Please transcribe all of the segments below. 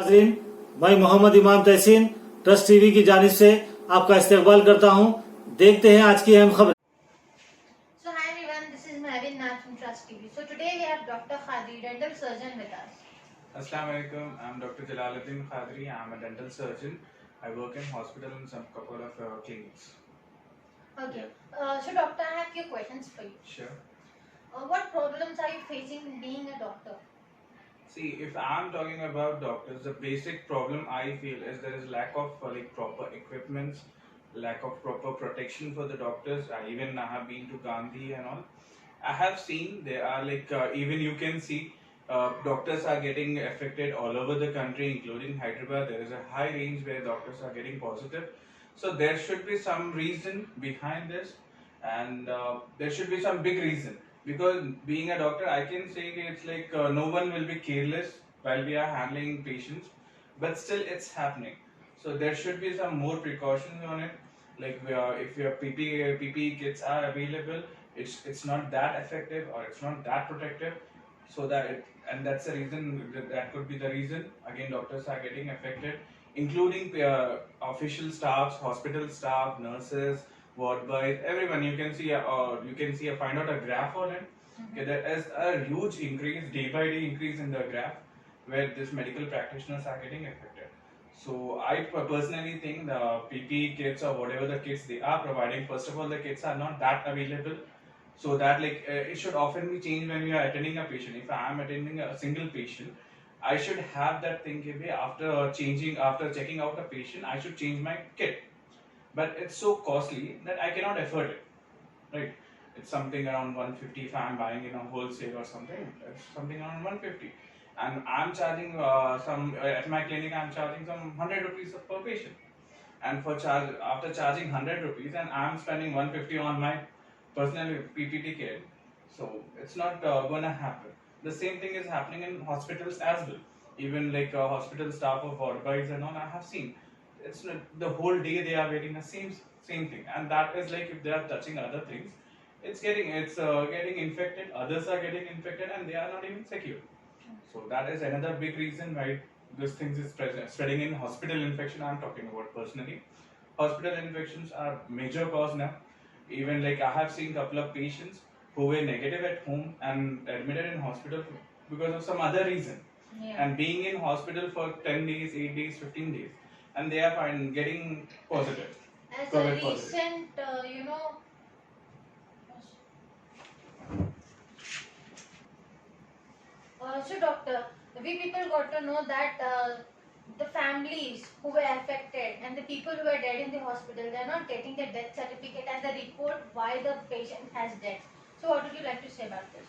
नाज़रीन, मैं मोहम्मद इमाम तहसीन ट्रस्ट टीवी की जानिब से आपका इस्तकबाल करता हूं। देखते हैं आज की अहम खबर। So hi everyone, this is Mehvin Nath from Trust TV. So today we have Dr. Khadri, dental surgeon with us. Assalamu alaikum. I'm Dr. Jalaluddin Khadri. I'm a dental surgeon. I work in hospital and some couple of clinics. Okay. So doctor, I have few questions for you. Sure. What problems are you facing being a doctor? See, if I'm talking about doctors, the basic problem I feel is there is lack of proper equipments, lack of proper protection for the doctors. Even I have been to Gandhi and all. I have seen there are even you can see doctors are getting affected all over the country, including Hyderabad. There is a high range where doctors are getting positive. So there should be some reason behind this, and there should be some big reason. Because being a doctor, I can say it's no one will be careless while we are handling patients, but still it's happening. So there should be some more precautions on it. If your PPE kits are available, it's not that effective or it's not that protective. So and that's the reason that could be the reason. Again, doctors are getting affected, including official staffs, hospital staff, nurses, ward boys, everyone. You can see find out a graph on it. Okay, there is a huge increase, day by day increase in the graph, where these medical practitioners are getting affected. So I personally think the PPE kits or whatever the kits they are providing, first of all, the kits are not that available. So that it should often be changed when we are attending a patient. If I am attending a single patient, I should have that thing after checking out a patient, I should change my kit. But it's so costly that I cannot afford it, right? It's something around 150 if I'm buying in a wholesale or something. It's something around 150, and I'm charging some at my clinic. I'm charging some 100 rupees per patient, and after charging 100 rupees, and I'm spending 150 on my personal PPT kit. So it's not gonna happen. The same thing is happening in hospitals as well. Even hospital staff of advice and all, I have seen. It's not the whole day they are wearing the same thing, and that is like if they are touching other things, it's getting infected. Others are getting infected, and they are not even secure. So that is another big reason why this thing is spreading in hospital infection. I'm talking about personally. Hospital infections are major cause now. Even I have seen couple of patients who were negative at home and admitted in hospital because of some other reason. Yeah. And being in hospital for 10 days, 8 days, 15 days, and they are fine getting positive. As a COVID positive. recent, so doctor, we people got to know that the families who were affected and the people who were dead in the hospital, they are not getting the death certificate and the report why the patient has died. So what would you like to say about this?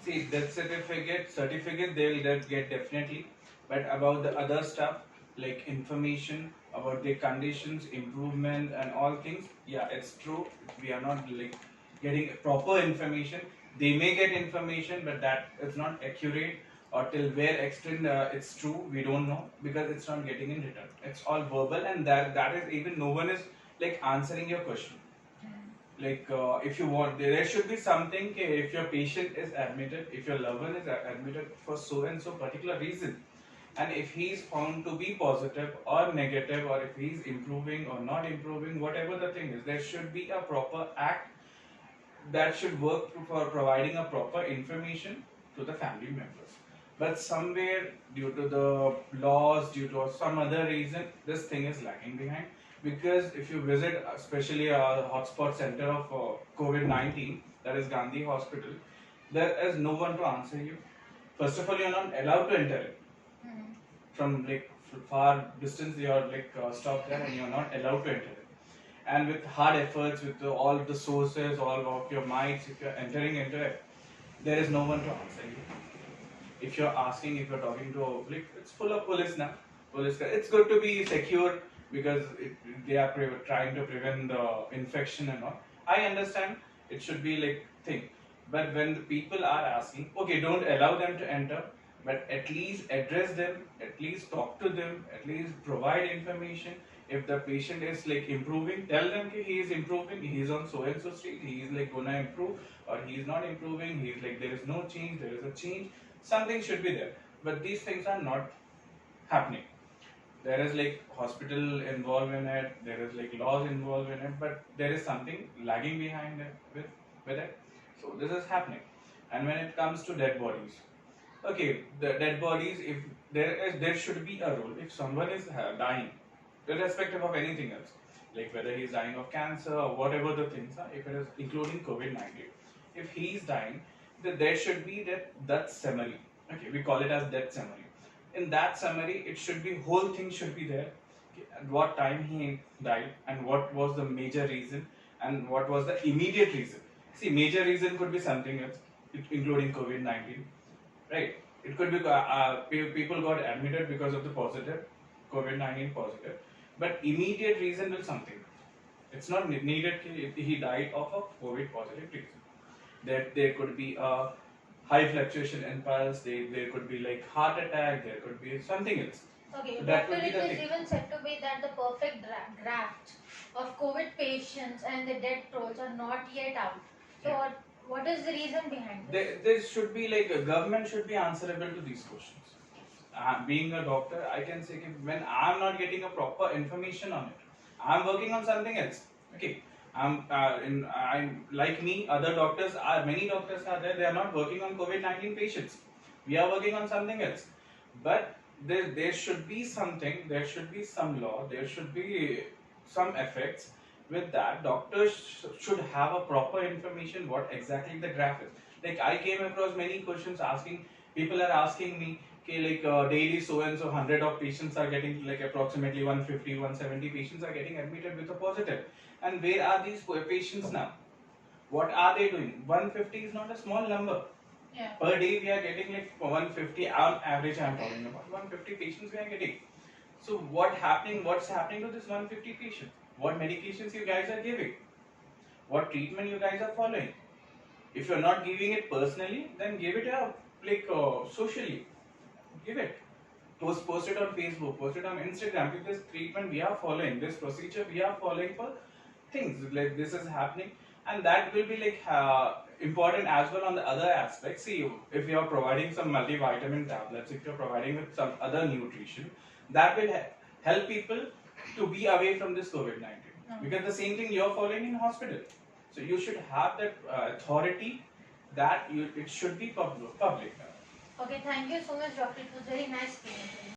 See, death certificate they'll get definitely, but about the other stuff like information about their conditions, improvement, and all things, yeah, it's true. We are not getting proper information. They may get information, but that is not accurate or till where extent it's true. We don't know because it's not getting in return. It's all verbal, and that is even no one is answering your question. If you want, there should be something. If your patient is admitted, if your loved one is admitted for so and so particular reason, and if he is found to be positive or negative, or if he is improving or not improving, whatever the thing is, there should be a proper act that should work for providing a proper information to the family members. But somewhere, due to the laws, due to some other reason, this thing is lagging behind. Because if you visit, especially a hotspot center of COVID-19, that is Gandhi Hospital, there is no one to answer you. First of all, you're not allowed to enter it. From far distance, you're stopped there, and you're not allowed to enter it. And with hard efforts, with all the sources, all of your mites, if you're entering into it, there is no one to answer you. If you're asking, if you're talking to it's full of police now. It's good to be secure because they are trying to prevent the infection and all. I understand it should be thing, but when the people are asking, okay, don't allow them to enter, but at least address them, at least talk to them, at least provide information. If the patient is improving, tell them he is improving, he is on so and so stage, he is gonna improve, or he is not improving, he is there is no change, there is a change. Something should be there, but these things are not happening. There is like hospital involved in it, there is like laws involved in it, but there is something lagging behind it with it. So this is happening. And when it comes to dead bodies, okay, the dead bodies, if there should be a rule. If someone is dying, irrespective of anything else, like whether he's dying of cancer or whatever the things are, if it is including COVID-19, if he is dying, then there should be that summary. Okay, we call it as death summary. In that summary, it should be whole thing should be there. Okay, at what time he died and what was the major reason and what was the immediate reason. See, major reason could be something else, including COVID-19, right? It could be people got admitted because of the positive COVID-19 positive, but immediate reason will something. It's not needed. He died of a COVID positive reason. There could be a high fluctuation in pulse. There could be like heart attack. There could be something else. Okay, So that doctor, would be it the is thing. even said to be that the perfect graft of COVID patients and the death tolls are not yet out. So, Yeah. what is the reason behind this? There should be like a government should be answerable to these questions. Being a doctor, I can say that when I'm not getting a proper information on it, I'm working on something else. Okay, I'm like me. Other doctors are many doctors are there. They are not working on COVID-19 patients. We are working on something else. But there should be something. There should be some law. There should be some effects. With that, doctors should have a proper information what exactly the graph is. Like I came across many questions asking. People are asking me, okay, like daily so and so 100 of patients are getting like approximately 150, 170 patients are getting admitted with a positive. And where are these patients now? What are they doing? 150 is not a small number. Yeah. Per day we are getting like 150 on average. I'm talking about 150 patients we are getting. So what's happening to this 150 patients? What medications you guys are giving? What treatment you guys are following? If you're not giving it personally, then give it out like socially. Give it. Post it on Facebook, post it on Instagram. If this treatment we are following, this procedure we are following for things like this is happening, and that will be like important as well on the other aspects. See, if you are providing some multivitamin tablets, if you're providing with some other nutrition, that will help people to be away from this COVID-19. Because the same thing you're following in hospital. So you should have that authority that it should be public. Okay, thank you so much, doctor. It was very nice speaking to you.